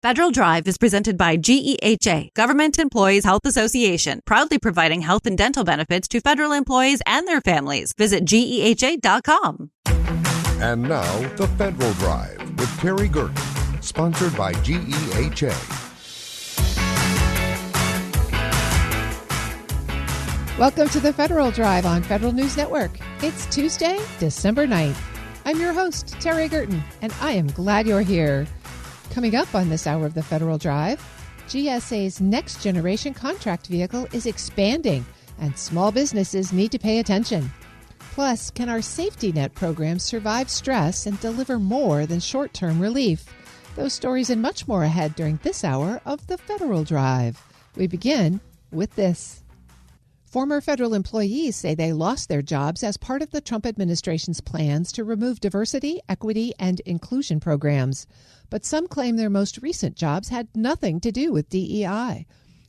Federal Drive is presented by GEHA, Government Employees Health Association, proudly providing health and dental benefits to federal employees and their families. Visit GEHA.com. And now, the Federal Drive with Terry Gerton, sponsored by GEHA. Welcome to the Federal Drive on Federal News Network. It's Tuesday, December 9th. I'm your host, Terry Gerton, and I am glad you're here. Coming up on this hour of the Federal Drive, GSA's next generation contract vehicle is expanding, and small businesses need to pay attention. Plus, can our safety net programs survive stress and deliver more than short-term relief? Those stories and much more ahead during this hour of the Federal Drive. We begin with this. Former federal employees say they lost their jobs as part of the Trump administration's plans to remove diversity, equity, and inclusion programs. But some claim their most recent jobs had nothing to do with DEI.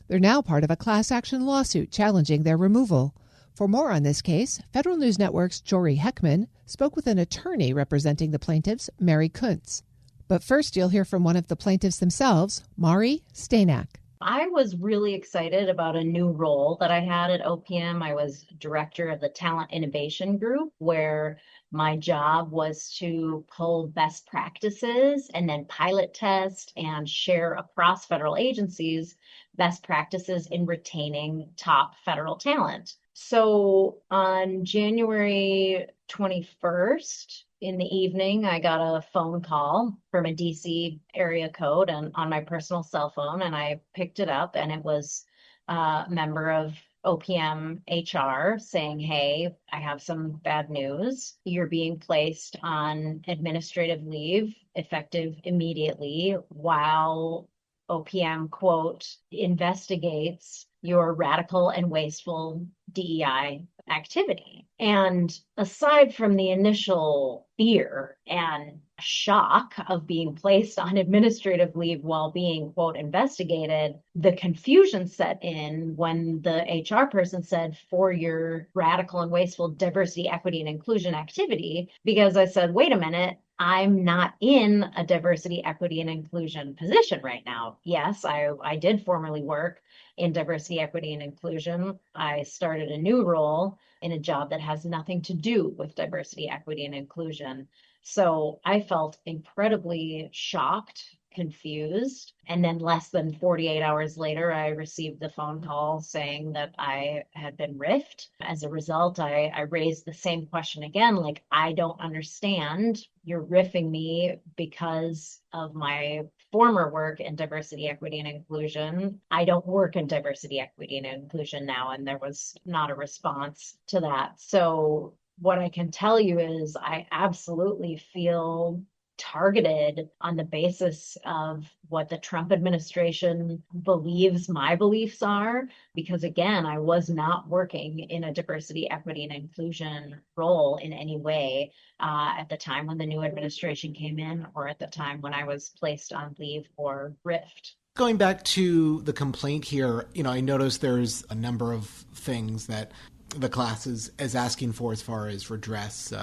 They're now part of a class action lawsuit challenging their removal. For more on this case, Federal News Network's Jory Heckman spoke with an attorney representing the plaintiffs, Mary Kuntz. But first, you'll hear from one of the plaintiffs themselves, Mari Stanak. I was really excited about a new role that I had at OPM. I was director of the Talent Innovation Group, where my job was to pull best practices and then pilot test and share across federal agencies best practices in retaining top federal talent. So on January 21st, in the evening, I got a phone call from a DC area code and on my personal cell phone, and I picked it up, and it was a member of OPM HR saying, "Hey, I have some bad news. You're being placed on administrative leave effective immediately while OPM, quote, investigates your radical and wasteful DEI activity." And aside from the initial fear and shock of being placed on administrative leave while being, quote, investigated, the confusion set in when the HR person said, "for your radical and wasteful diversity, equity, and inclusion activity," because I said, wait a minute, I'm not in a diversity, equity, and inclusion position right now. Yes, I did formerly work in diversity, equity, and inclusion. I started a new role in a job that has nothing to do with diversity, equity, and inclusion. So I felt incredibly shocked, confused. And then less than 48 hours later, I received the phone call saying that I had been riffed. As a result, I raised the same question again, like, I don't understand. You're riffing me because of my former work in diversity, equity, and inclusion. I don't work in diversity, equity, and inclusion now, and there was not a response to that. So what I can tell you is I absolutely feel targeted on the basis of what the Trump administration believes my beliefs are, because again, I was not working in a diversity, equity, and inclusion role in any way at the time when the new administration came in or at the time when I was placed on leave or rift. Going back to the complaint here, I noticed there's a number of things that the class is asking for as far as redress,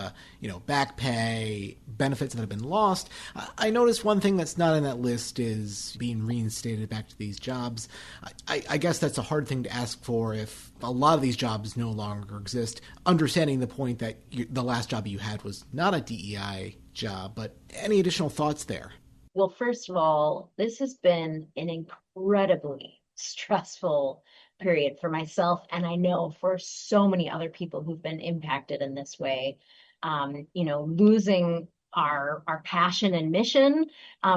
back pay, benefits that have been lost. I noticed one thing that's not in that list is being reinstated back to these jobs. I guess that's a hard thing to ask for if a lot of these jobs no longer exist, understanding the point that the last job you had was not a DEI job, but any additional thoughts there? Well, first of all, this has been an incredibly stressful period for myself, and I know for so many other people who've been impacted in this way. Losing our passion and mission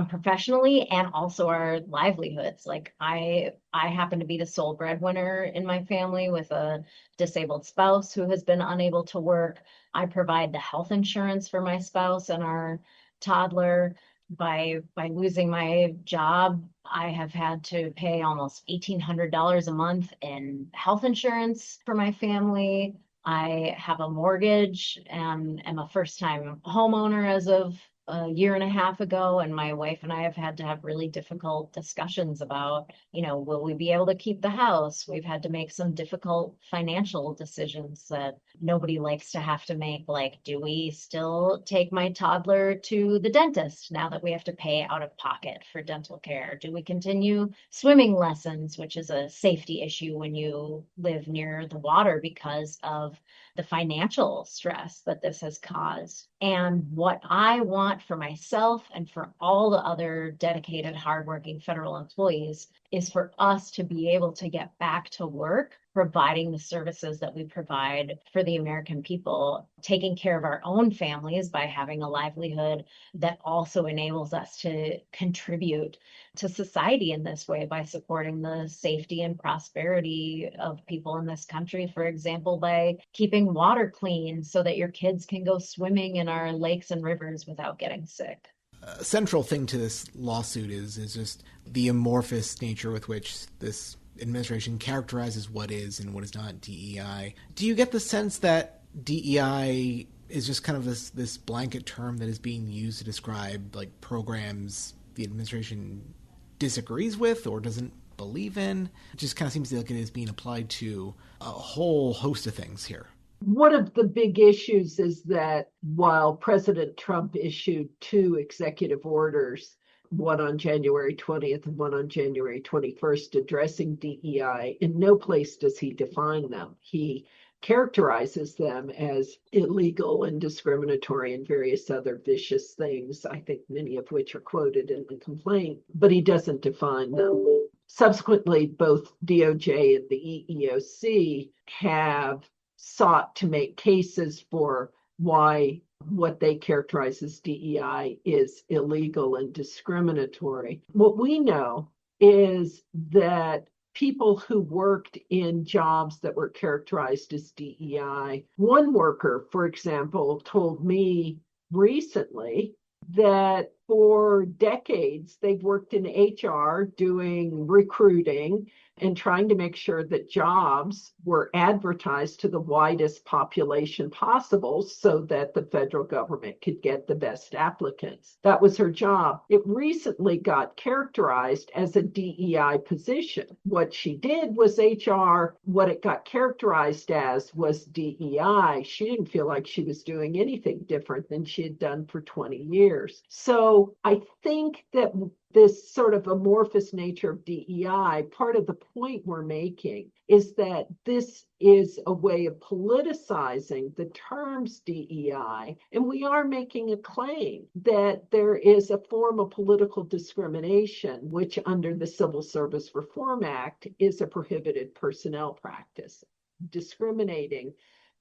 professionally, and also our livelihoods. Like I happen to be the sole breadwinner in my family with a disabled spouse who has been unable to work. I provide the health insurance for my spouse and our toddler. By losing my job, I have had to pay almost $1,800 a month in health insurance for my family. I have a mortgage and am a first-time homeowner as of a year and a half ago, and my wife and I have had to have really difficult discussions about, will we be able to keep the house? We've had to make some difficult financial decisions that nobody likes to have to make, like, do we still take my toddler to the dentist now that we have to pay out of pocket for dental care? Do we continue swimming lessons, which is a safety issue when you live near the water because of the financial stress that this has caused? And what I want for myself and for all the other dedicated, hardworking federal employees is for us to be able to get back to work, providing the services that we provide for the American people, taking care of our own families by having a livelihood that also enables us to contribute to society in this way by supporting the safety and prosperity of people in this country. For example, by keeping water clean so that your kids can go swimming in our lakes and rivers without getting sick. A central thing to this lawsuit is just the amorphous nature with which this administration characterizes what is and what is not DEI. Do you get the sense that DEI is just kind of this blanket term that is being used to describe like programs the administration disagrees with or doesn't believe in? It just kind of seems like it is being applied to a whole host of things here. One of the big issues is that while President Trump issued 2 executive orders, one on January 20th and one on January 21st, addressing DEI, in no place does he define them. He characterizes them as illegal and discriminatory and various other vicious things, I think many of which are quoted in the complaint, but he doesn't define them. Subsequently, both DOJ and the EEOC have sought to make cases for why what they characterize as DEI is illegal and discriminatory. What we know is that people who worked in jobs that were characterized as DEI, one worker, for example, told me recently that for decades they've worked in HR doing recruiting and trying to make sure that jobs were advertised to the widest population possible so that the federal government could get the best applicants. That was her job. It recently got characterized as a DEI position. What she did was HR. What it got characterized as was DEI. She didn't feel like she was doing anything different than she had done for 20 years. So I think that this sort of amorphous nature of DEI, part of the point we're making is that this is a way of politicizing the terms DEI, and we are making a claim that there is a form of political discrimination, which under the Civil Service Reform Act is a prohibited personnel practice, discriminating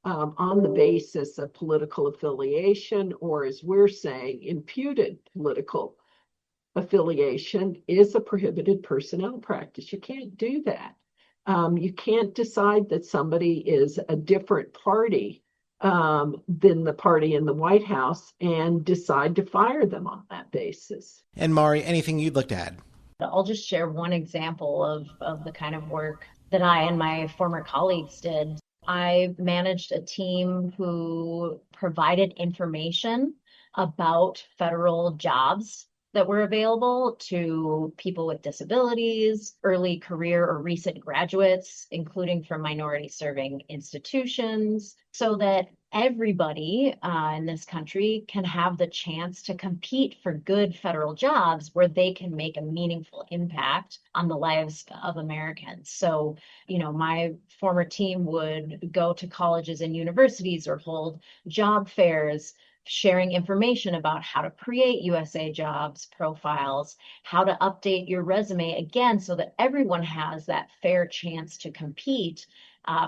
on the basis of political affiliation, or as we're saying, imputed political affiliation is a prohibited personnel practice. You can't do that. You can't decide that somebody is a different party than the party in the White House and decide to fire them on that basis. And Mari, anything you'd like to add? I'll just share one example of the kind of work that I and my former colleagues did. I managed a team who provided information about federal jobs that were available to people with disabilities, early career or recent graduates, including from minority serving institutions, so that everybody in this country can have the chance to compete for good federal jobs where they can make a meaningful impact on the lives of Americans. So, my former team would go to colleges and universities or hold job fairs, sharing information about how to create USA Jobs profiles, how to update your resume, again, so that everyone has that fair chance to compete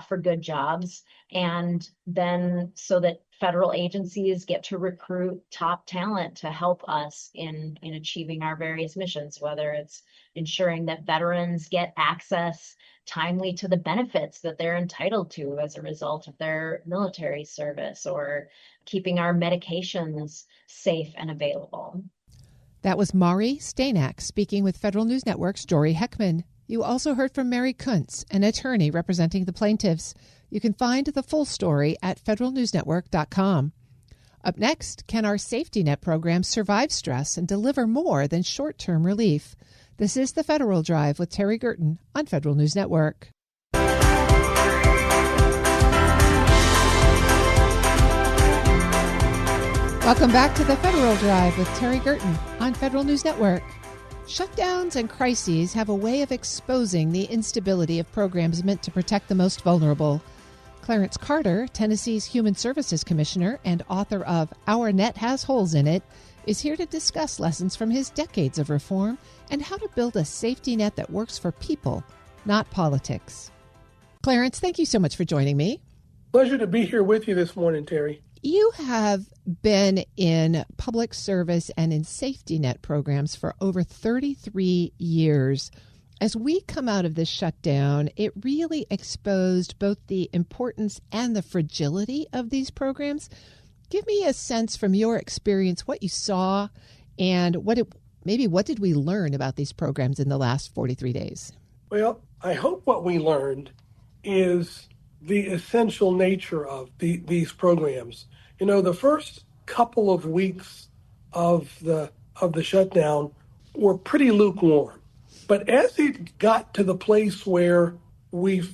for good jobs, and then so that federal agencies get to recruit top talent to help us in achieving our various missions, whether it's ensuring that veterans get access timely to the benefits that they're entitled to as a result of their military service, or keeping our medications safe and available. That was Mari Stanak speaking with Federal News Network's Jory Heckman. You also heard from Mary Kuntz, an attorney representing the plaintiffs. You can find the full story at federalnewsnetwork.com. Up next, can our safety net programs survive stress and deliver more than short-term relief? This is The Federal Drive with Terry Gerton on Federal News Network. Welcome back to The Federal Drive with Terry Gerton on Federal News Network. Shutdowns and crises have a way of exposing the instability of programs meant to protect the most vulnerable. Clarence Carter, Tennessee's Human Services Commissioner and author of Our Net Has Holes in It, is here to discuss lessons from his decades of reform and how to build a safety net that works for people, not politics. Clarence, thank you so much for joining me. Pleasure to be here with you this morning, Terry. You have been in public service and in safety net programs for over 33 years. As we come out of this shutdown, it really exposed both the importance and the fragility of these programs. Give me a sense from your experience what you saw and what did we learn about these programs in the last 43 days? Well, I hope what we learned is the essential nature of these programs. You know, the first couple of weeks of the shutdown were pretty lukewarm. But as it got to the place where we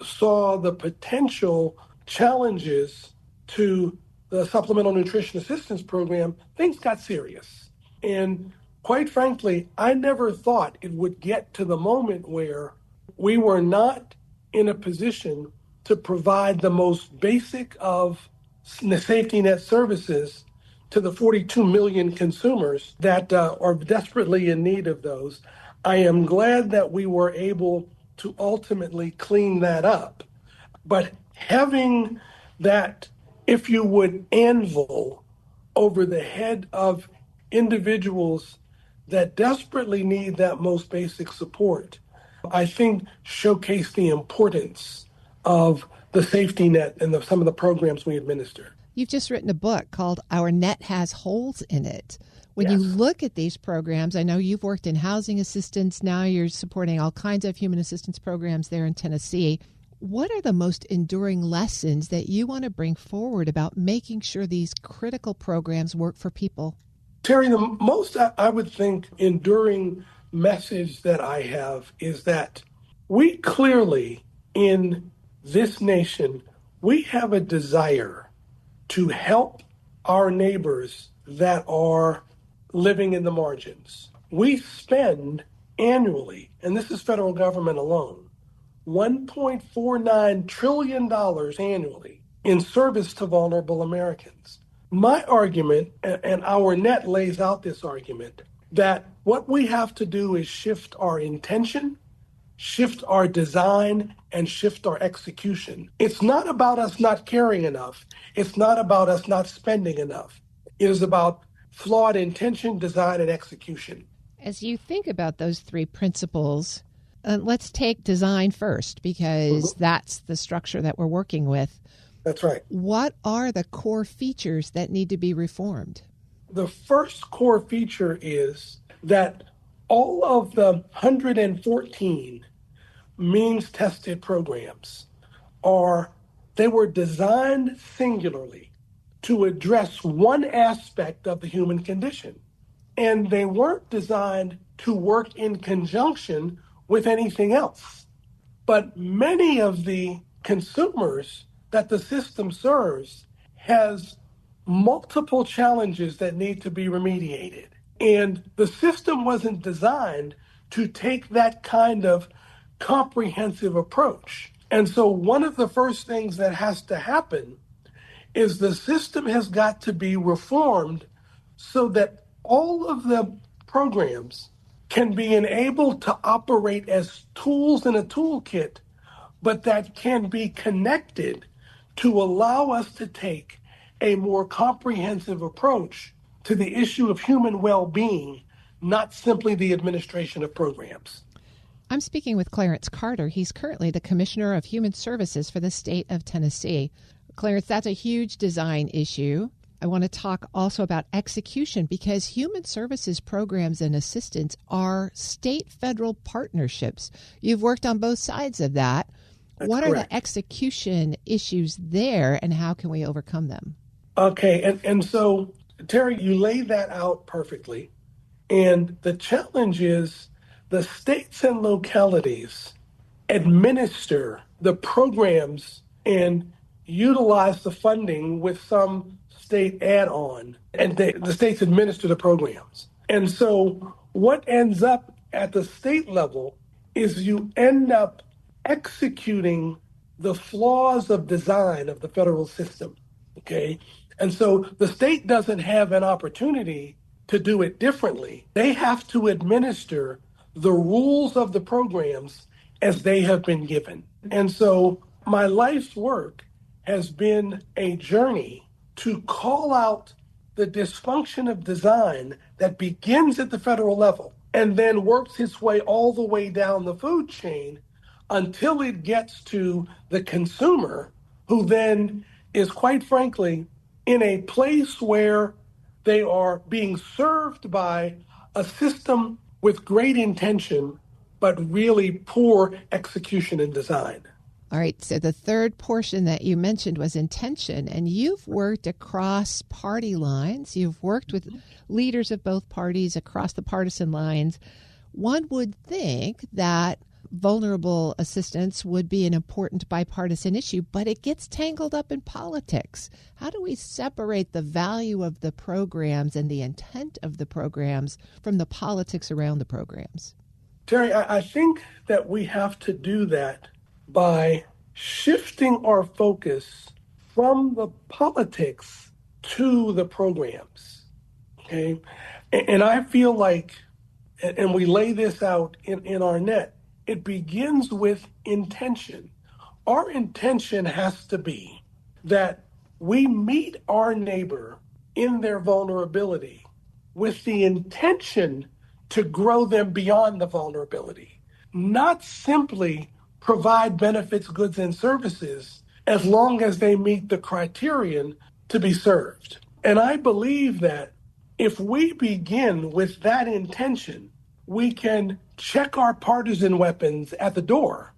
saw the potential challenges to the Supplemental Nutrition Assistance Program, things got serious. And quite frankly, I never thought it would get to the moment where we were not in a position to provide the most basic of the safety net services to the 42 million consumers that are desperately in need of those. I am glad that we were able to ultimately clean that up. But having that, if you would, anvil over the head of individuals that desperately need that most basic support, I think showcased the importance of the safety net and some of the programs we administer. You've just written a book called Our Net Has Holes in It. When you look at these programs, I know you've worked in housing assistance. Now you're supporting all kinds of human assistance programs there in Tennessee. What are the most enduring lessons that you want to bring forward about making sure these critical programs work for people? Terry, the most, I would think, enduring message that I have is that we clearly, in this nation, we have a desire to help our neighbors that are living in the margins. We spend annually, and this is federal government alone, $1.49 trillion annually in service to vulnerable Americans. My argument, and our net lays out this argument, that what we have to do is shift our intention, shift our design, and shift our execution. It's not about us not caring enough. It's not about us not spending enough. It is about flawed intention, design, and execution. As you think about those three principles, let's take design first, because that's the structure that we're working with. That's right. What are the core features that need to be reformed? The first core feature is that all of the 114 means-tested programs they were designed singularly to address one aspect of the human condition. And they weren't designed to work in conjunction with anything else. But many of the consumers that the system serves has multiple challenges that need to be remediated. And the system wasn't designed to take that kind of comprehensive approach. And so one of the first things that has to happen is the system has got to be reformed so that all of the programs can be enabled to operate as tools in a toolkit, but that can be connected to allow us to take a more comprehensive approach to the issue of human well-being, not simply the administration of programs. I'm speaking with Clarence Carter. He's currently the Commissioner of Human Services for the state of Tennessee. Clarence, that's a huge design issue. I want to talk also about execution, because human services programs and assistance are state-federal partnerships. You've worked on both sides of that. That's what correct. Are the execution issues there, and how can we overcome them? Okay, and so, Terry, you laid that out perfectly. And the challenge is the states and localities administer the programs and utilize the funding with some state add-on, and the states administer the programs. And so what ends up at the state level is you end up executing the flaws of design of the federal system. Okay. And so the state doesn't have an opportunity to do it differently. They have to administer the rules of the programs as they have been given. And so my life's work has been a journey to call out the dysfunction of design that begins at the federal level and then works its way all the way down the food chain until it gets to the consumer, who then is, quite frankly, in a place where they are being served by a system with great intention, but really poor execution and design. All right, so the third portion that you mentioned was intention, and you've worked across party lines. You've worked with leaders of both parties across the partisan lines. One would think that vulnerable assistance would be an important bipartisan issue, but it gets tangled up in politics. How do we separate the value of the programs and the intent of the programs from the politics around the programs? Terry, I think that we have to do that by shifting our focus from the politics to the programs. Okay. And I feel like, and we lay this out in our net, it begins with intention. Our intention has to be that we meet our neighbor in their vulnerability with the intention to grow them beyond the vulnerability, not simply provide benefits, goods, and services as long as they meet the criterion to be served. And I believe that if we begin with that intention, we can check our partisan weapons at the door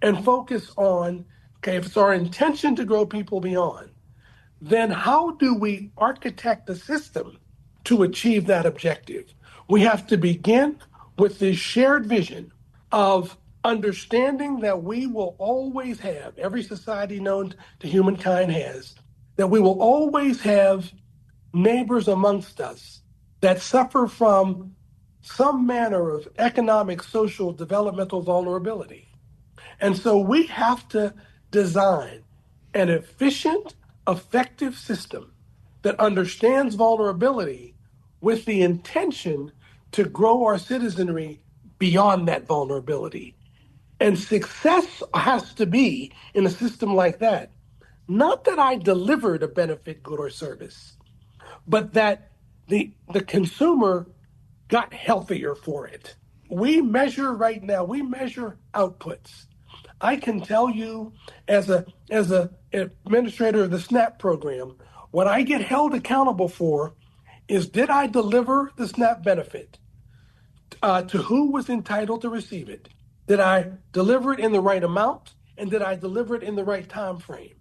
and focus on, okay, if it's our intention to grow people beyond, then how do we architect a system to achieve that objective? We have to begin with this shared vision of understanding that we will always have, every society known to humankind has, that we will always have neighbors amongst us that suffer from some manner of economic, social, developmental vulnerability. And so we have to design an efficient, effective system that understands vulnerability with the intention to grow our citizenry beyond that vulnerability. And success has to be in a system like that, not that I delivered a benefit, good, or service, but that the consumer got healthier for it. We measure right now, we measure outputs. I can tell you as a administrator of the SNAP program, what I get held accountable for is, did I deliver the SNAP benefit to who was entitled to receive it? Did I deliver it in the right amount? And did I deliver it in the right time frame?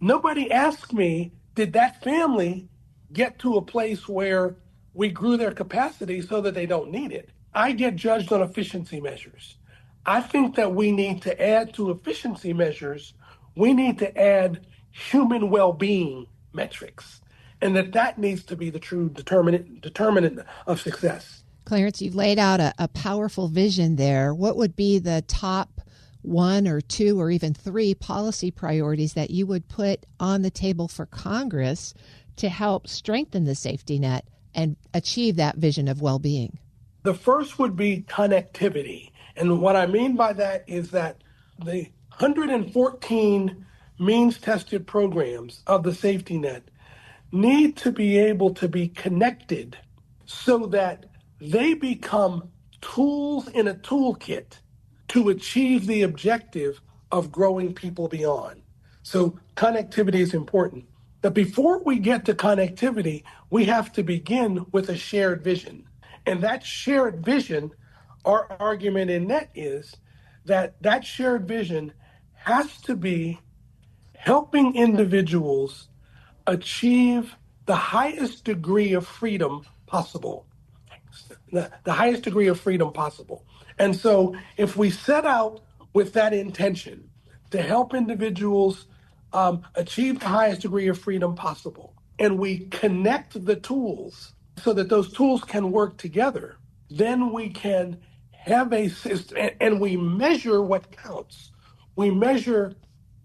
Nobody asked me, did that family get to a place where we grew their capacity so that they don't need it? I get judged on efficiency measures. I think that we need to add to efficiency measures, we need to add human well-being metrics, and that needs to be the true determinant of success. Clarence, you've laid out a powerful vision there. What would be the top one or two or even three policy priorities that you would put on the table for Congress to help strengthen the safety net and achieve that vision of well-being? The first would be connectivity. And what I mean by that is that the 114 means-tested programs of the safety net need to be able to be connected so that they become tools in a toolkit to achieve the objective of growing people beyond. So connectivity is important. But before we get to connectivity, we have to begin with a shared vision. And that shared vision, our argument in NET is that shared vision has to be helping individuals achieve the highest degree of freedom possible. The highest degree of freedom possible. And so if we set out with that intention to help individuals achieve the highest degree of freedom possible, and we connect the tools so that those tools can work together, then we can have a system, and we measure what counts. We measure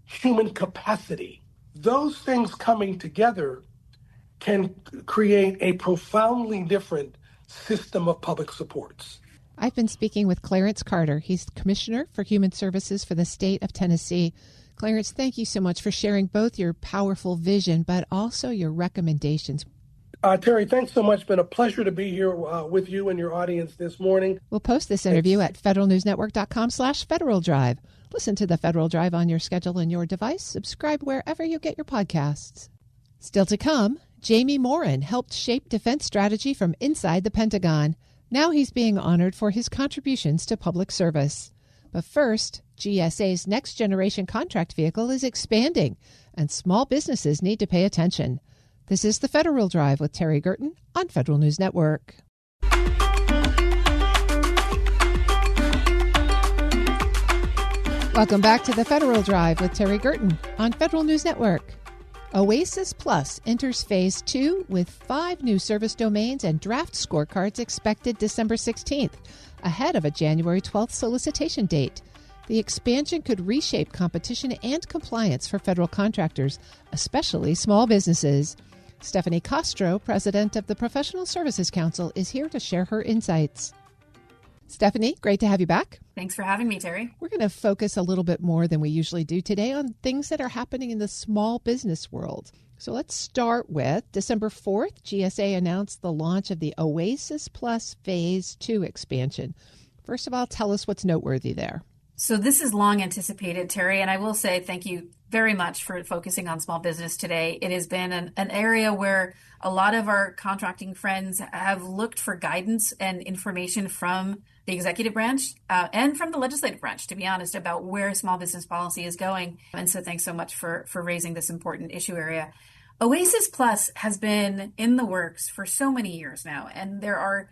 human capacity. Those things coming together can create a profoundly different system of public supports. I've been speaking with Clarence Carter. He's Commissioner for Human Services for the state of Tennessee. Clarence, thank you so much for sharing both your powerful vision, but also your recommendations. Terry, thanks so much. It's been a pleasure to be here with you and your audience this morning. We'll post this interview at federalnewsnetwork.com/Federal Drive. Listen to the Federal Drive on your schedule and your device. Subscribe wherever you get your podcasts. Still to come, Jamie Morin helped shape defense strategy from inside the Pentagon. Now he's being honored for his contributions to public service. But first, GSA's next generation contract vehicle is expanding, and small businesses need to pay attention. This is the Federal Drive with Terry Gerton on Federal News Network. Welcome back to the Federal Drive with Terry Gerton on Federal News Network. Oasis Plus enters Phase 2 with 5 new service domains and draft scorecards expected December 16th, ahead of a January 12th solicitation date. The expansion could reshape competition and compliance for federal contractors, especially small businesses. Stephanie Castro, president of the Professional Services Council, is here to share her insights. Stephanie, great to have you back. Thanks for having me, Terry. We're going to focus a little bit more than we usually do today on things that are happening in the small business world. So let's start with December 4th, GSA announced the launch of the Oasis Plus Phase 2 expansion. First of all, tell us what's noteworthy there. So this is long anticipated, Terry, and I will say thank you very much for focusing on small business today. It has been an area where a lot of our contracting friends have looked for guidance and information from the executive branch and from the legislative branch, to be honest, about where small business policy is going. And so thanks so much for raising this important issue area. Oasis Plus has been in the works for so many years now, and there are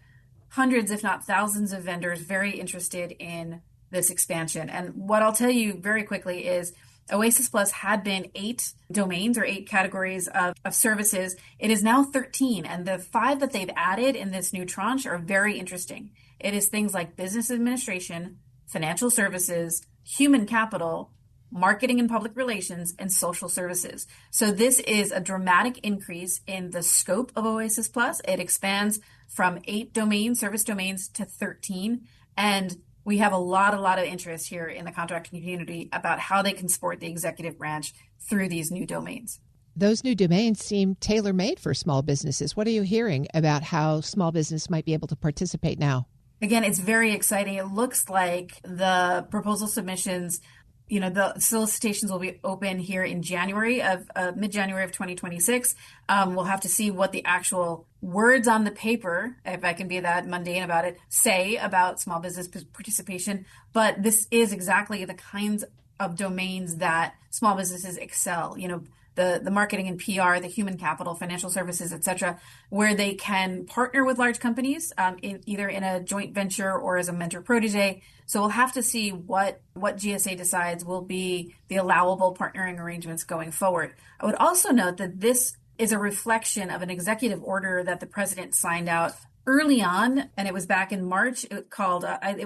hundreds, if not thousands, of vendors very interested in this expansion. And what I'll tell you very quickly is Oasis Plus had been 8 domains or 8 categories of services. It is now 13, and the 5 that they've added in this new tranche are very interesting. It is things like business administration, financial services, human capital, marketing and public relations, and social services. So this is a dramatic increase in the scope of Oasis Plus. It expands from 8 domains, service domains, to 13. And we have a lot of interest here in the contracting community about how they can support the executive branch through these new domains. Those new domains seem tailor-made for small businesses. What are you hearing about how small business might be able to participate now? Again, it's very exciting. It looks like the proposal submissions, the solicitations will be open here in January of mid-January of 2026. We'll have to see what the actual words on the paper, if I can be that mundane about it, say about small business participation. But this is exactly the kinds of domains that small businesses excel. The marketing and PR, the human capital, financial services, et cetera, where they can partner with large companies either in a joint venture or as a mentor-protege. So we'll have to see what GSA decides will be the allowable partnering arrangements going forward. I would also note that this is a reflection of an executive order that the president signed out early on, and it was back in March. It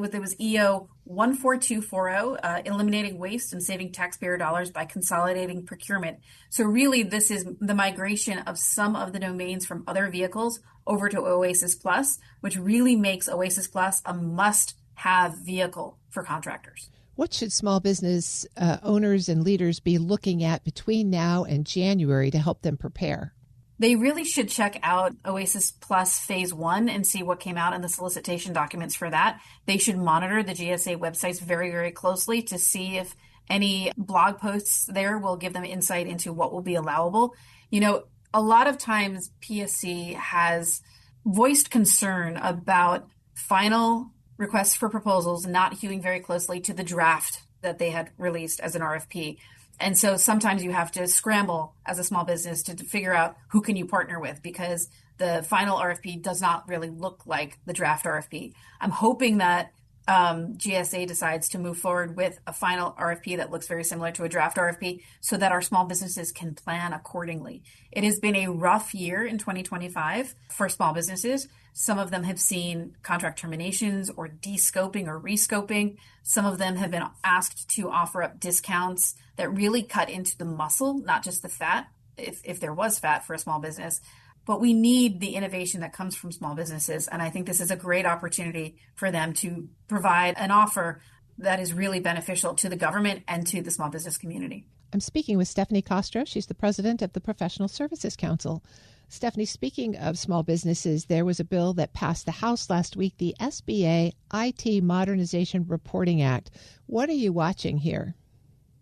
was EO 14240, eliminating waste and saving taxpayer dollars by consolidating procurement. So really, this is the migration of some of the domains from other vehicles over to Oasis Plus, which really makes Oasis Plus a must-have vehicle for contractors. What should small business owners and leaders be looking at between now and January to help them prepare? They really should check out Oasis Plus Phase 1 and see what came out in the solicitation documents for that. They should monitor the GSA websites very, very closely to see if any blog posts there will give them insight into what will be allowable. A lot of times PSC has voiced concern about final requests for proposals not hewing very closely to the draft that they had released as an RFP. And so sometimes you have to scramble as a small business to figure out who can you partner with, because the final RFP does not really look like the draft RFP. I'm hoping that GSA decides to move forward with a final RFP that looks very similar to a draft RFP so that our small businesses can plan accordingly. It has been a rough year in 2025 for small businesses. Some of them have seen contract terminations or de-scoping or rescoping. Some of them have been asked to offer up discounts that really cut into the muscle, not just the fat, if there was fat for a small business. But we need the innovation that comes from small businesses. And I think this is a great opportunity for them to provide an offer that is really beneficial to the government and to the small business community. I'm speaking with Stephanie Castro. She's the president of the Professional Services Council. Stephanie, speaking of small businesses, there was a bill that passed the House last week, the SBA IT Modernization Reporting Act. What are you watching here?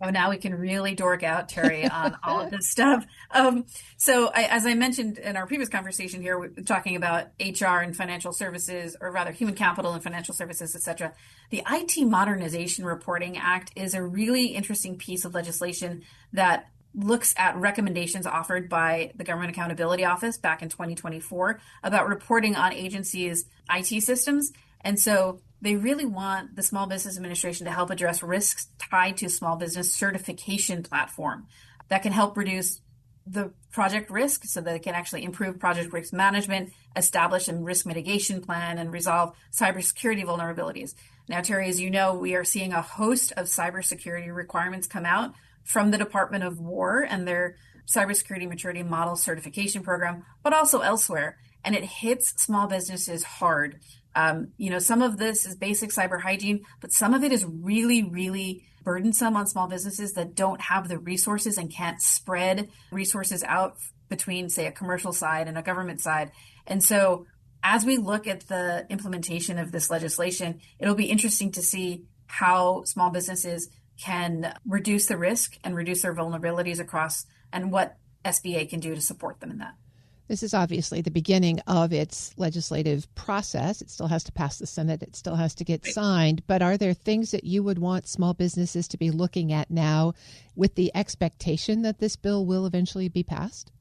Oh, now we can really dork out, Terry, on all of this stuff. As I mentioned in our previous conversation here, we're talking about HR and financial services, or rather human capital and financial services, et cetera. The IT Modernization Reporting Act is a really interesting piece of legislation that looks at recommendations offered by the Government Accountability Office back in 2024 about reporting on agencies' IT systems. And so they really want the Small Business Administration to help address risks tied to small business certification platform that can help reduce the project risk so that it can actually improve project risk management, establish a risk mitigation plan, and resolve cybersecurity vulnerabilities. Now, Terry, as you know, we are seeing a host of cybersecurity requirements come out from the Department of War and their Cybersecurity Maturity Model Certification Program, but also elsewhere. And it hits small businesses hard. Some of this is basic cyber hygiene, but some of it is really, really burdensome on small businesses that don't have the resources and can't spread resources out between, say, a commercial side and a government side. And so as we look at the implementation of this legislation, it'll be interesting to see how small businesses can reduce the risk and reduce their vulnerabilities across, and what SBA can do to support them in that. This is obviously the beginning of its legislative process. It still has to pass the Senate. It still has to get signed. But are there things that you would want small businesses to be looking at now with the expectation that this bill will eventually be passed?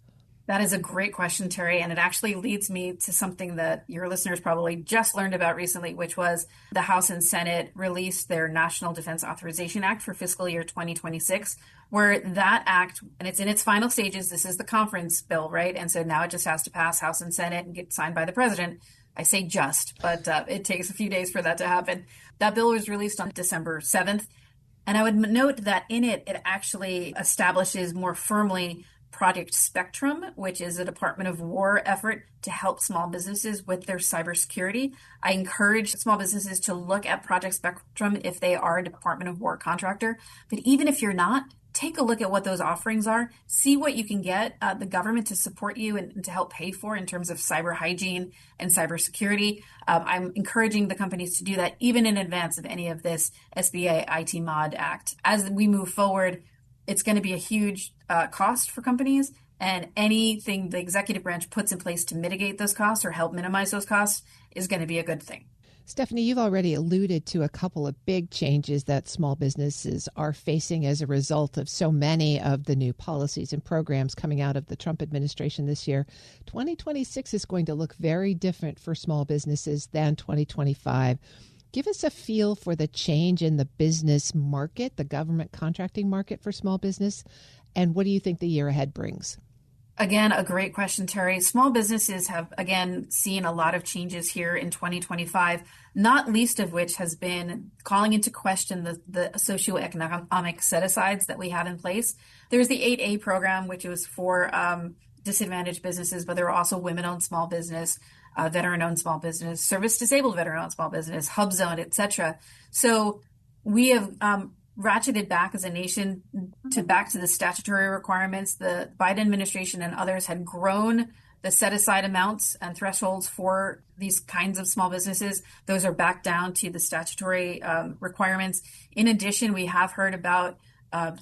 That is a great question, Terry, and it actually leads me to something that your listeners probably just learned about recently, which was the House and Senate released their National Defense Authorization Act for fiscal year 2026, where that act, and it's in its final stages, this is the conference bill, right? And so now it just has to pass House and Senate and get signed by the president. I say just, but it takes a few days for that to happen. That bill was released on December 7th, and I would note that in it actually establishes more firmly Project Spectrum, which is a Department of War effort to help small businesses with their cybersecurity. I encourage small businesses to look at Project Spectrum if they are a Department of War contractor. But even if you're not, take a look at what those offerings are. See what you can get the government to support you and to help pay for in terms of cyber hygiene and cybersecurity. I'm encouraging the companies to do that even in advance of any of this SBA IT Mod Act. As we move forward, it's going to be a huge cost for companies, and anything the executive branch puts in place to mitigate those costs or help minimize those costs is going to be a good thing. Stephanie, you've already alluded to a couple of big changes that small businesses are facing as a result of so many of the new policies and programs coming out of the Trump administration this year. 2026 is going to look very different for small businesses than 2025. Give us a feel for the change in the business market, the government contracting market for small business, and what do you think the year ahead brings? Again, a great question, Terry. Small businesses have, again, seen a lot of changes here in 2025, not least of which has been calling into question the socioeconomic set-asides that we have in place. There's the 8A program, which was for disadvantaged businesses, but there are also women-owned small business, veteran-owned small business, service-disabled veteran-owned small business, HUB-zoned, et cetera. So we have ratcheted back as a nation back to the statutory requirements. The Biden administration and others had grown the set-aside amounts and thresholds for these kinds of small businesses. Those are back down to the statutory requirements. In addition, we have heard about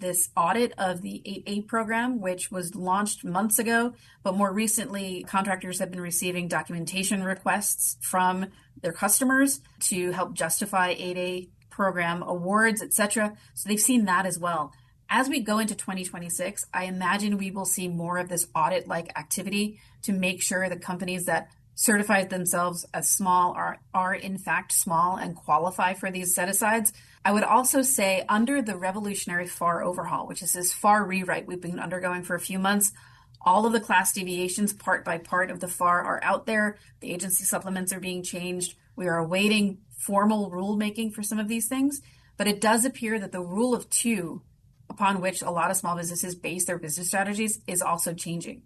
this audit of the 8A program, which was launched months ago, but more recently, contractors have been receiving documentation requests from their customers to help justify 8A program awards, et cetera. So they've seen that as well. As we go into 2026, I imagine we will see more of this audit-like activity to make sure the companies that certify themselves as small are in fact small and qualify for these set-asides. I would also say under the revolutionary FAR overhaul, which is this FAR rewrite we've been undergoing for a few months, all of the class deviations part by part of the FAR are out there. The agency supplements are being changed. We are awaiting formal rulemaking for some of these things, but it does appear that the rule of two upon which a lot of small businesses base their business strategies is also changing.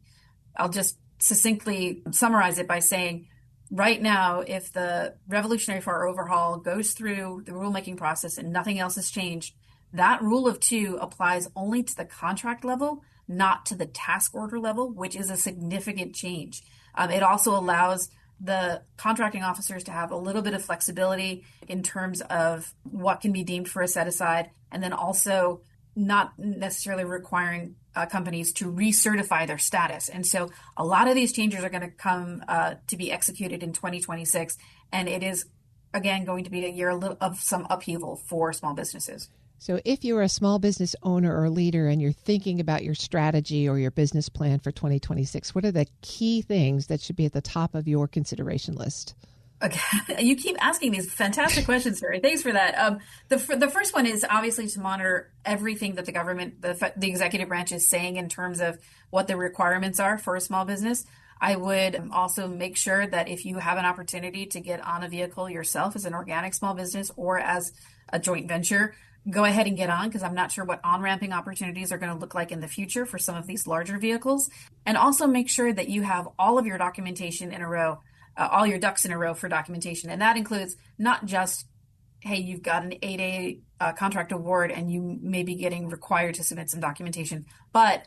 I'll just succinctly summarize it by saying, right now, if the revolutionary FAR overhaul goes through the rulemaking process and nothing else has changed, that rule of two applies only to the contract level, not to the task order level, which is a significant change. It also allows the contracting officers to have a little bit of flexibility in terms of what can be deemed for a set aside, and then also not necessarily requiring companies to recertify their status. And so a lot of these changes are going to come to be executed in 2026. And it is, again, going to be a year of some upheaval for small businesses. So if you're a small business owner or leader and you're thinking about your strategy or your business plan for 2026, what are the key things that should be at the top of your consideration list? Okay. You keep asking these fantastic questions, Terry. Thanks for that. The first one is obviously to monitor everything that the government, the executive branch is saying in terms of what the requirements are for a small business. I would also make sure that if you have an opportunity to get on a vehicle yourself as an organic small business or as a joint venture, go ahead and get on, because I'm not sure what on-ramping opportunities are going to look like in the future for some of these larger vehicles. And also make sure that you have all of your documentation in a row. All your ducks in a row for documentation. And that includes not just, hey, you've got an 8A contract award and you may be getting required to submit some documentation, but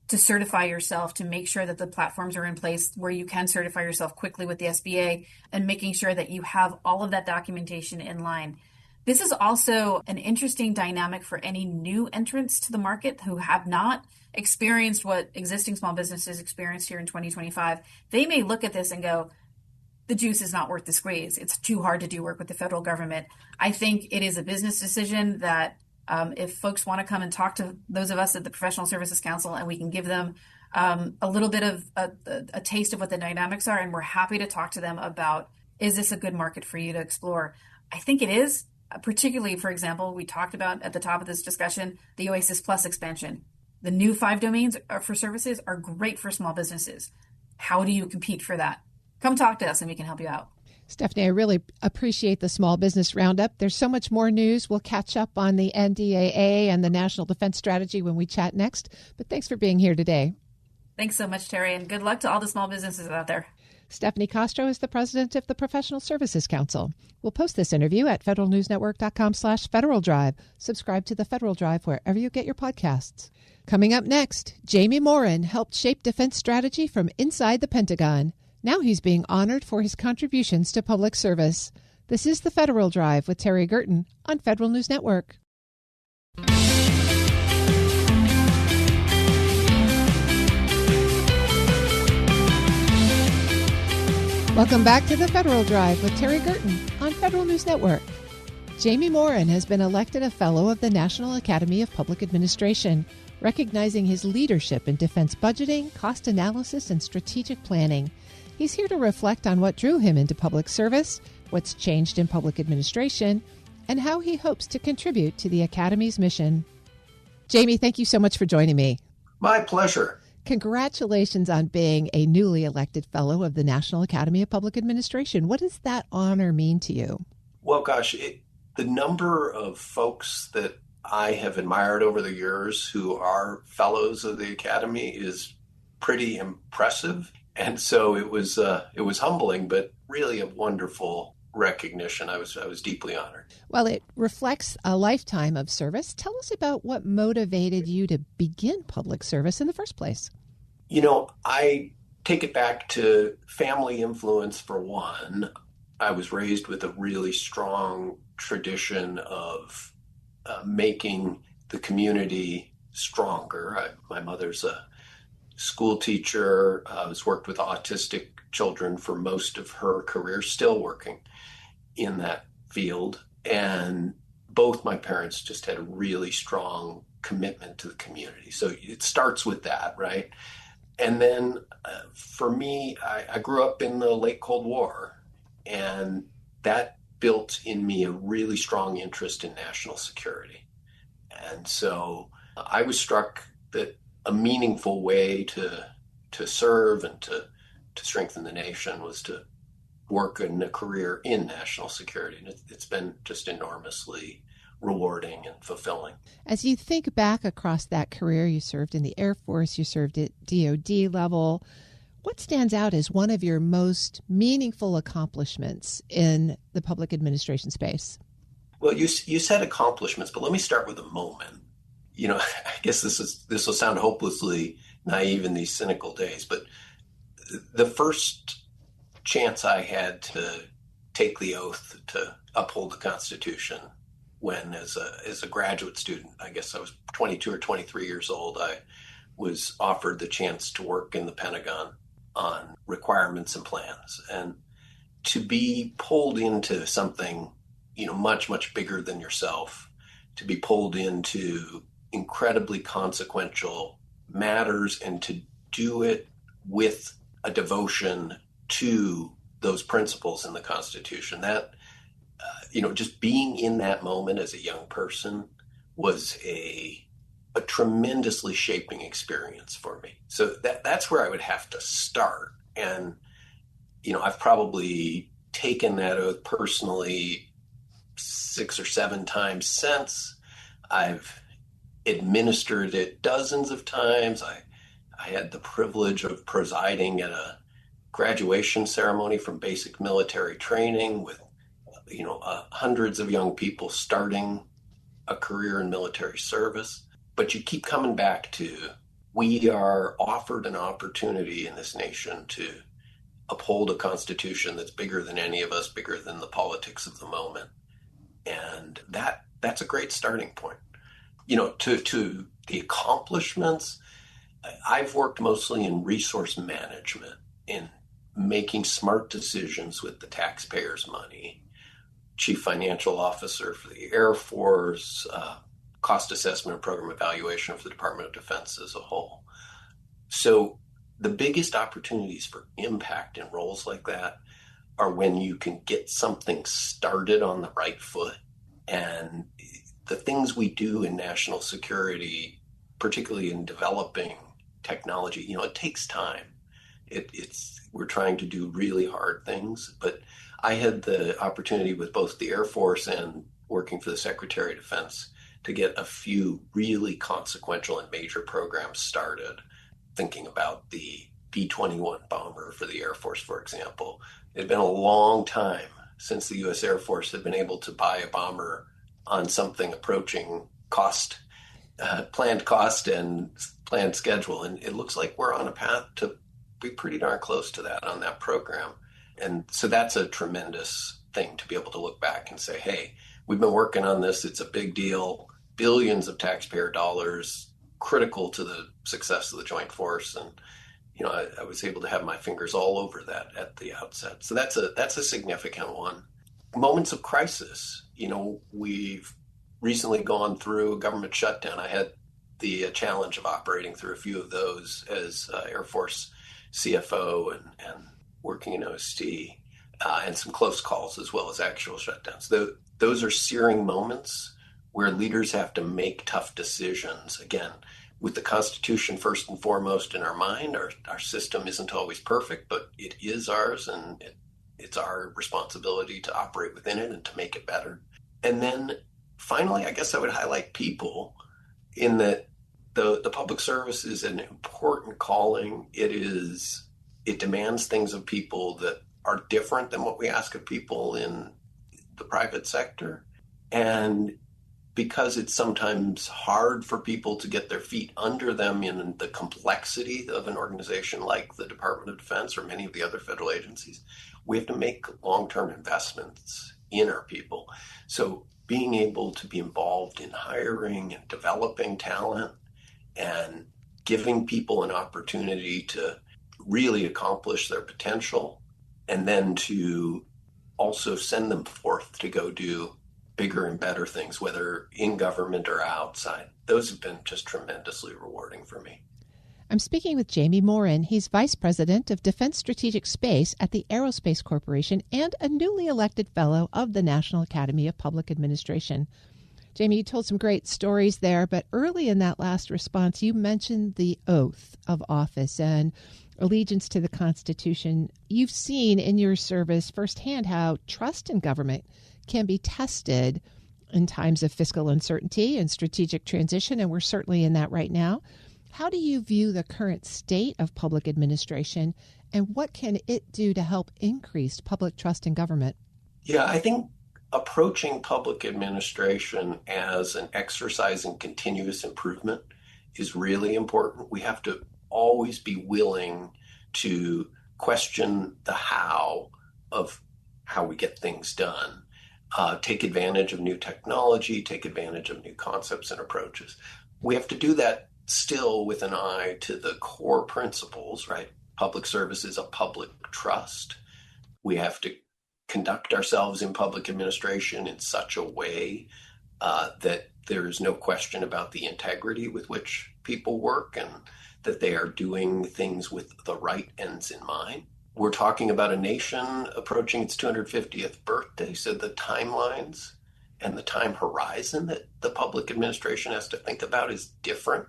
to certify yourself, to make sure that the platforms are in place where you can certify yourself quickly with the SBA, and making sure that you have all of that documentation in line. This is also an interesting dynamic for any new entrants to the market who have not experienced what existing small businesses experienced here in 2025. They may look at this and go, the juice is not worth the squeeze. It's too hard to do work with the federal government. I think it is a business decision that if folks want to come and talk to those of us at the Professional Services Council, and we can give them a little bit of a taste of what the dynamics are, and we're happy to talk to them about, is this a good market for you to explore? I think it is, particularly, for example, we talked about at the top of this discussion, the Oasis Plus expansion. The new 5 domains for services are great for small businesses. How do you compete for that? Come talk to us and we can help you out. Stephanie, I really appreciate the Small Business Roundup. There's so much more news. We'll catch up on the NDAA and the National Defense Strategy when we chat next. But thanks for being here today. Thanks so much, Terry, and good luck to all the small businesses out there. Stephanie Castro is the president of the Professional Services Council. We'll post this interview at federalnewsnetwork.com/Federal Drive. Subscribe to the Federal Drive wherever you get your podcasts. Coming up next, Jamie Morin helped shape defense strategy from inside the Pentagon. Now he's being honored for his contributions to public service. This is the Federal Drive with Terry Gerton on Federal News Network. Welcome back to the Federal Drive with Terry Gerton on Federal News Network. Jamie Morin has been elected a Fellow of the National Academy of Public Administration, recognizing his leadership in defense budgeting, cost analysis, and strategic planning. He's here to reflect on what drew him into public service, what's changed in public administration, and how he hopes to contribute to the Academy's mission. Jamie, thank you so much for joining me. My pleasure. Congratulations on being a newly elected Fellow of the National Academy of Public Administration. What does that honor mean to you? Well, gosh, the number of folks that I have admired over the years who are fellows of the Academy is pretty impressive. And so it was humbling, but really a wonderful recognition. I was deeply honored. Well, it reflects a lifetime of service. Tell us about what motivated you to begin public service in the first place. You know, I take it back to family influence for one. I was raised with a really strong tradition of making the community stronger. My mother's a school teacher, has worked with autistic children for most of her career, still working in that field. And both my parents just had a really strong commitment to the community. So it starts with that, right? And then for me, I grew up in the late Cold War, and that built in me a really strong interest in national security. And so I was struck that a meaningful way to serve and to strengthen the nation was to work in a career in national security. And it's been just enormously rewarding and fulfilling. As you think back across that career, you served in the Air Force, you served at DoD level. What stands out as one of your most meaningful accomplishments in the public administration space? Well, you said accomplishments, but let me start with a moment. I guess this will sound hopelessly naive in these cynical days, but the first chance I had to take the oath to uphold the Constitution when, as a graduate student, I guess I was 22 or 23 years old, I was offered the chance to work in the Pentagon on requirements and plans. And to be pulled into something, much, much bigger than yourself, to be pulled into incredibly consequential matters and to do it with a devotion to those principles in the Constitution, that, just being in that moment as a young person was a tremendously shaping experience for me. So that's where I would have to start. And, I've probably taken that oath personally 6 or 7 times since. I've administered it dozens of times. I had the privilege of presiding at a graduation ceremony from basic military training with, hundreds of young people starting a career in military service. But you keep coming back to, we are offered an opportunity in this nation to uphold a constitution that's bigger than any of us, bigger than the politics of the moment. And that's a great starting point. To the accomplishments, I've worked mostly in resource management, in making smart decisions with the taxpayers' money, chief financial officer for the Air Force, cost assessment and program evaluation of the Department of Defense as a whole. So the biggest opportunities for impact in roles like that are when you can get something started on the right foot. And the things we do in national security, particularly in developing technology, it takes time. We're trying to do really hard things, but I had the opportunity with both the Air Force and working for the Secretary of Defense to get a few really consequential and major programs started. Thinking about the B-21 bomber for the Air Force, for example. It had been a long time since the U.S. Air Force had been able to buy a bomber on something approaching planned cost and planned schedule. And it looks like we're on a path to be pretty darn close to that on that program. And so that's a tremendous thing to be able to look back and say, hey, we've been working on this. It's a big deal. Billions of taxpayer dollars, critical to the success of the Joint Force. And, I was able to have my fingers all over that at the outset. So that's a significant one. Moments of crisis. We've recently gone through a government shutdown. I had the challenge of operating through a few of those as Air Force CFO and working in OST, and some close calls as well as actual shutdowns. Those are searing moments where leaders have to make tough decisions. Again, with the Constitution first and foremost in our mind, our system isn't always perfect, but it is ours, and it's our responsibility to operate within it and to make it better. And then finally, I guess I would highlight people in that the public service is an important calling. It demands things of people that are different than what we ask of people in the private sector. And because it's sometimes hard for people to get their feet under them in the complexity of an organization like the Department of Defense or many of the other federal agencies, we have to make long-term investments in our people. So being able to be involved in hiring and developing talent and giving people an opportunity to really accomplish their potential, and then to also send them forth to go do bigger and better things, whether in government or outside. Those have been just tremendously rewarding for me. I'm speaking with Jamie Morin. He's Vice President of Defense Strategic Space at the Aerospace Corporation and a newly elected fellow of the National Academy of Public Administration. Jamie, you told some great stories there, but early in that last response, you mentioned the oath of office and allegiance to the Constitution. You've seen in your service firsthand how trust in government can be tested in times of fiscal uncertainty and strategic transition, and we're certainly in that right now. How do you view the current state of public administration, and what can it do to help increase public trust in government? Yeah, I think approaching public administration as an exercise in continuous improvement is really important. We have to always be willing to question the how of how we get things done, take advantage of new technology, take advantage of new concepts and approaches. We have to do that still with an eye to the core principles, right? Public service is a public trust. We have to conduct ourselves in public administration in such a way that there is no question about the integrity with which people work and that they are doing things with the right ends in mind. We're talking about a nation approaching its 250th birthday, so the timelines and the time horizon that the public administration has to think about is different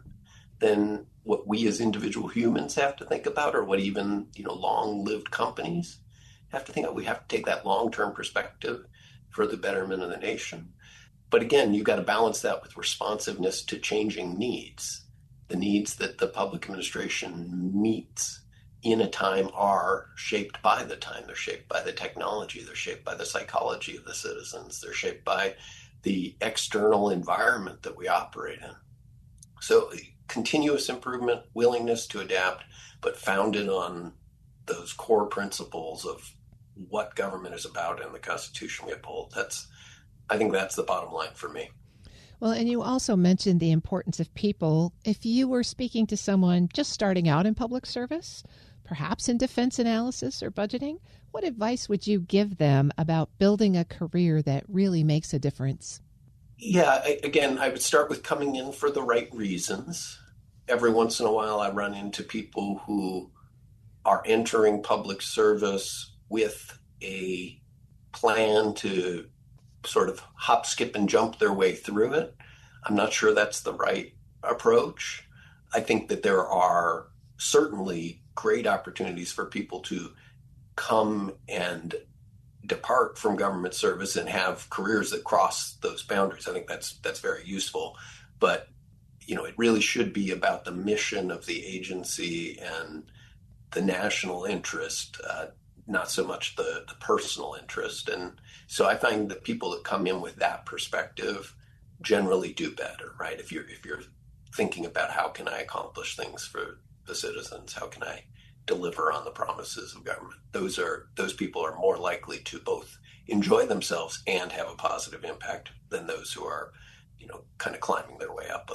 than what we as individual humans have to think about, or what even, long-lived companies have to think about. We have to take that long-term perspective for the betterment of the nation. But again, you've got to balance that with responsiveness to changing needs. The needs that the public administration meets in a time are shaped by the time. They're shaped by the technology. They're shaped by the psychology of the citizens. They're shaped by the external environment that we operate in. So continuous improvement, willingness to adapt, but founded on those core principles of what government is about and the Constitution we uphold. I think that's the bottom line for me. Well, and you also mentioned the importance of people. If you were speaking to someone just starting out in public service, perhaps in defense analysis or budgeting, what advice would you give them about building a career that really makes a difference? Yeah, I would start with coming in for the right reasons. Every once in a while, I run into people who are entering public service with a plan to sort of hop, skip, and jump their way through it. I'm not sure that's the right approach. I think that there are certainly great opportunities for people to come and depart from government service and have careers that cross those boundaries. I think that's very useful. But, it really should be about the mission of the agency and the national interest, not so much the personal interest. And so I find that people that come in with that perspective generally do better, right? If you're thinking about how can I accomplish things for the citizens, how can I deliver on the promises of government, those people are more likely to both enjoy themselves and have a positive impact than those who are, kind of climbing their way up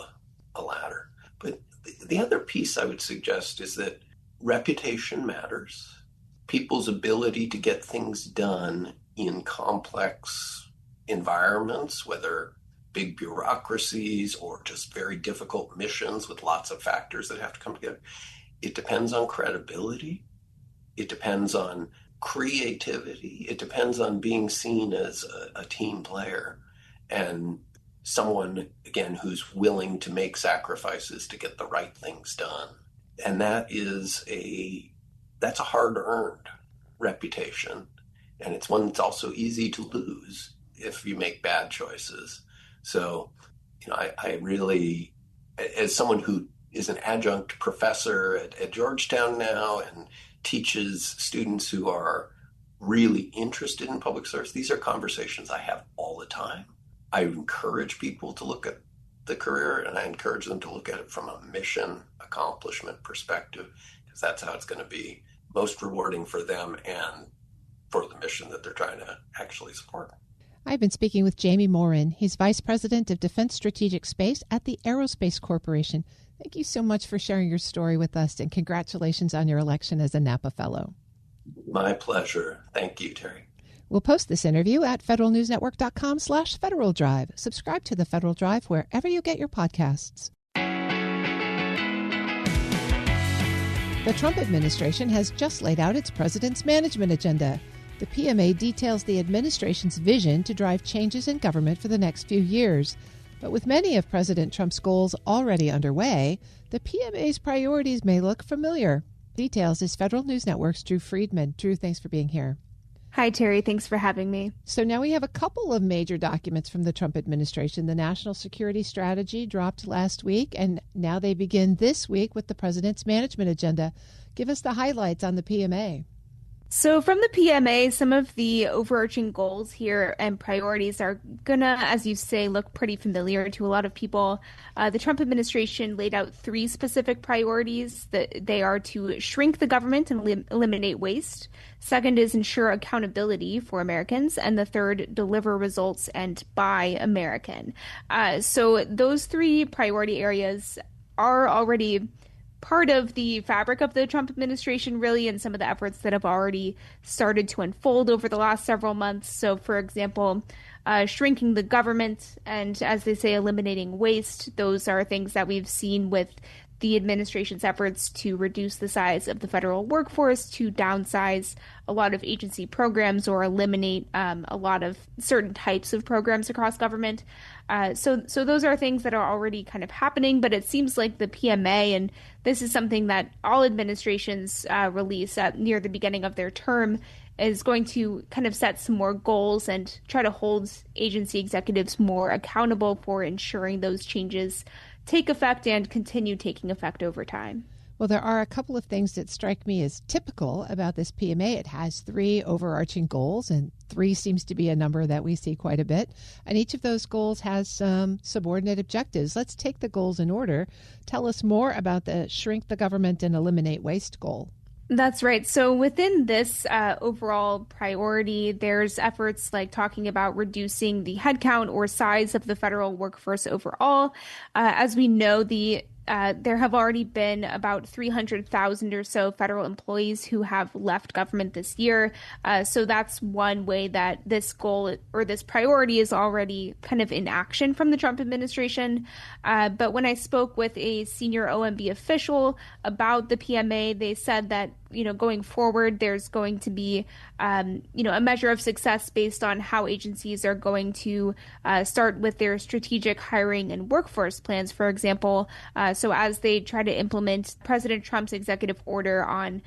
a ladder. But the other piece I would suggest is that reputation matters. People's ability to get things done in complex environments, whether big bureaucracies or just very difficult missions with lots of factors that have to come together, it depends on credibility. It depends on creativity. It depends on being seen as a team player and someone, again, who's willing to make sacrifices to get the right things done. And that's a hard-earned reputation. And it's one that's also easy to lose if you make bad choices. So, I really, as someone who is an adjunct professor at Georgetown now and teaches students who are really interested in public service, these are conversations I have all the time. I encourage people to look at the career, and I encourage them to look at it from a mission accomplishment perspective, because that's how it's going to be most rewarding for them and for the mission that they're trying to actually support. I've been speaking with Jamie Morin. He's Vice President of Defense Strategic Space at the Aerospace Corporation. Thank you so much for sharing your story with us, and congratulations on your election as a Napa Fellow. My pleasure. Thank you, Terry. We'll post this interview at federalnewsnetwork.com/Federal Drive. Subscribe to the Federal Drive wherever you get your podcasts. The Trump administration has just laid out its president's management agenda. The PMA details the administration's vision to drive changes in government for the next few years. But with many of President Trump's goals already underway, the PMA's priorities may look familiar. Details is Federal News Network's Drew Friedman. Drew, thanks for being here. Hi, Terry. Thanks for having me. So now we have a couple of major documents from the Trump administration. The National Security Strategy dropped last week, and now they begin this week with the president's management agenda. Give us the highlights on the PMA. So from the PMA, some of the overarching goals here and priorities are gonna, as you say, look pretty familiar to a lot of people. The Trump administration laid out three specific priorities. That they are to shrink the government and eliminate waste. Second is ensure accountability for Americans. And the third, deliver results and buy American. So those three priority areas are already part of the fabric of the Trump administration, really, and some of the efforts that have already started to unfold over the last several months. So, for example, shrinking the government and, as they say, eliminating waste. Those are things that we've seen with the administration's efforts to reduce the size of the federal workforce, to downsize a lot of agency programs or eliminate a lot of certain types of programs across government. So those are things that are already kind of happening, but it seems like the PMA, and this is something that all administrations release near the beginning of their term, is going to kind of set some more goals and try to hold agency executives more accountable for ensuring those changes take effect and continue taking effect over time. Well, there are a couple of things that strike me as typical about this PMA. It has three overarching goals, and three seems to be a number that we see quite a bit. And each of those goals has some subordinate objectives. Let's take the goals in order. Tell us more about the shrink the government and eliminate waste goal. That's right. So within this overall priority, there's efforts like talking about reducing the headcount or size of the federal workforce overall. As we know, there have already been about 300,000 or so federal employees who have left government this year. So that's one way that this goal or this priority is already kind of in action from the Trump administration. But when I spoke with a senior OMB official about the PMA, they said that, going forward, there's going to be, a measure of success based on how agencies are going to start with their strategic hiring and workforce plans, for example. So as they try to implement President Trump's executive order on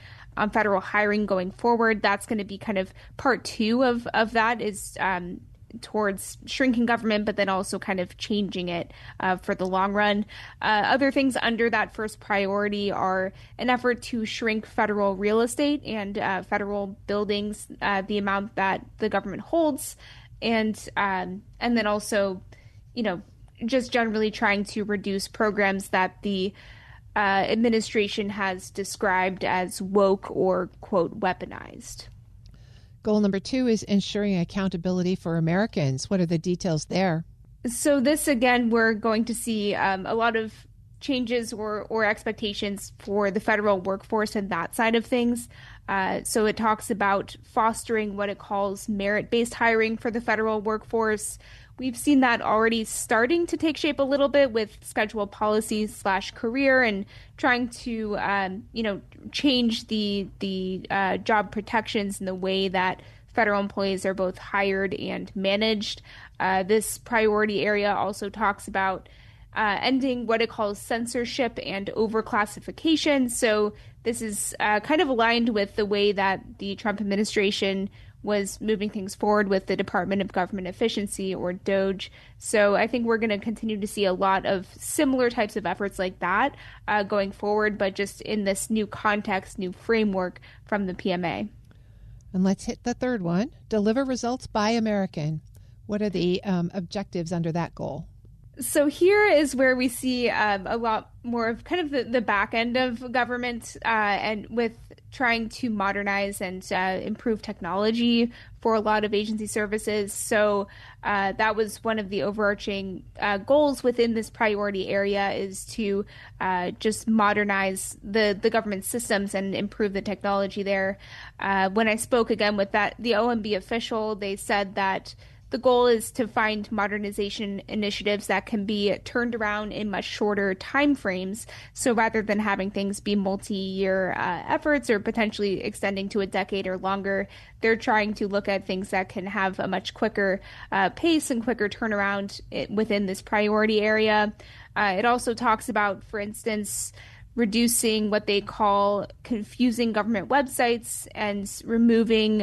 federal hiring going forward, that's going to be kind of part two of that is towards shrinking government, but then also kind of changing it for the long run. Other things under that first priority are an effort to shrink federal real estate and federal buildings, the amount that the government holds, and then also, just generally trying to reduce programs that the administration has described as woke or, quote, weaponized. Goal number 2 is ensuring accountability for Americans. What are the details there? So this, again, we're going to see a lot of changes or expectations for the federal workforce and that side of things. So it talks about fostering what it calls merit-based hiring for the federal workforce. We've seen that already starting to take shape a little bit with schedule policies / career and trying to, change the job protections in the way that federal employees are both hired and managed. This priority area also talks about ending what it calls censorship and overclassification. So this is kind of aligned with the way that the Trump administration was moving things forward with the Department of Government Efficiency, or DOGE. So I think we're going to continue to see a lot of similar types of efforts like that going forward, but just in this new context, new framework from the PMA. And let's hit the third one, deliver results by American. What are the objectives under that goal? So here is where we see a lot more of kind of the back end of government and with trying to modernize and improve technology for a lot of agency services. So that was one of the overarching goals within this priority area, is to just modernize the government systems and improve the technology there. When I spoke again with the OMB official, they said that the goal is to find modernization initiatives that can be turned around in much shorter timeframes. So rather than having things be multi-year efforts or potentially extending to a decade or longer, they're trying to look at things that can have a much quicker pace and quicker turnaround within this priority area. It also talks about, for instance, reducing what they call confusing government websites and removing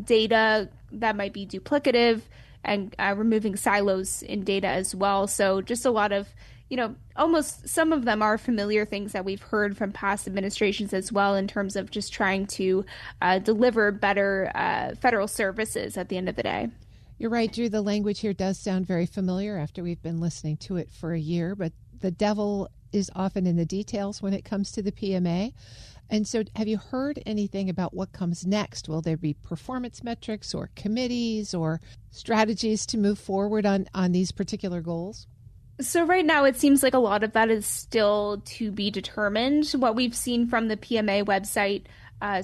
data that might be duplicative, and removing silos in data as well. So just a lot of, almost some of them are familiar things that we've heard from past administrations as well, in terms of just trying to deliver better federal services at the end of the day. You're right, Drew. The language here does sound very familiar after we've been listening to it for a year, but the devil is often in the details when it comes to the PMA. And so have you heard anything about what comes next? Will there be performance metrics or committees or strategies to move forward on these particular goals? So right now, it seems like a lot of that is still to be determined. What we've seen from the PMA website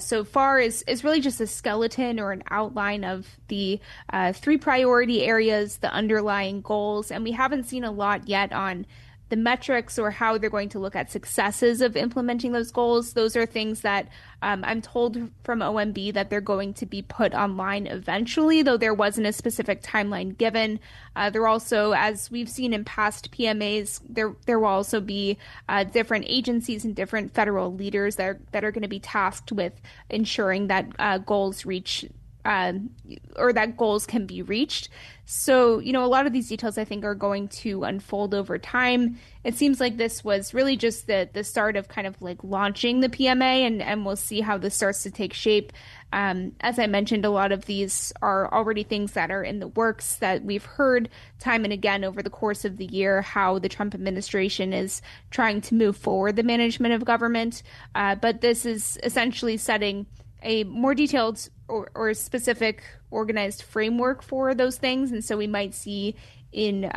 so far is really just a skeleton or an outline of the 3 priority areas, the underlying goals, and we haven't seen a lot yet on the metrics or how they're going to look at successes of implementing those goals. Those are things that I'm told from OMB that they're going to be put online eventually, though there wasn't a specific timeline given. There also, as we've seen in past PMAs, there will also be different agencies and different federal leaders that are going to be tasked with ensuring that goals reach or that goals can be reached. So, a lot of these details, I think, are going to unfold over time. It seems like this was really just the start of kind of like launching the PMA, and we'll see how this starts to take shape. As I mentioned, a lot of these are already things that are in the works that we've heard time and again over the course of the year, how the Trump administration is trying to move forward the management of government. But this is essentially setting a more detailed or specific organized framework for those things. And so we might see in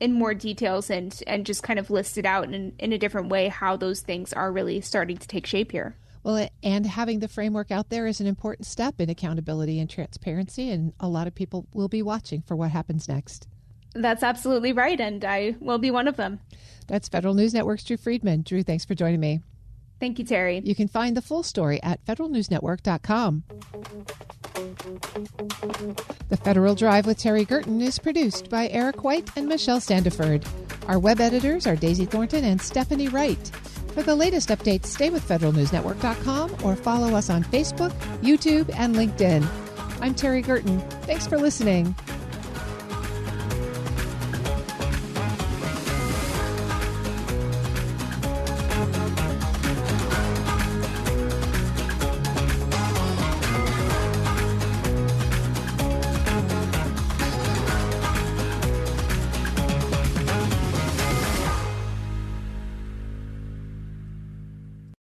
more details and just kind of listed out in a different way how those things are really starting to take shape here. Well, and having the framework out there is an important step in accountability and transparency, and a lot of people will be watching for what happens next. That's absolutely right, and I will be one of them. That's Federal News Network's Drew Friedman. Drew, thanks for joining me. Thank you, Terry. You can find the full story at federalnewsnetwork.com. The Federal Drive with Terry Gerton is produced by Eric White and Michelle Sandiford. Our web editors are Daisy Thornton and Stephanie Wright. For the latest updates, stay with federalnewsnetwork.com or follow us on Facebook, YouTube, and LinkedIn. I'm Terry Gerton. Thanks for listening.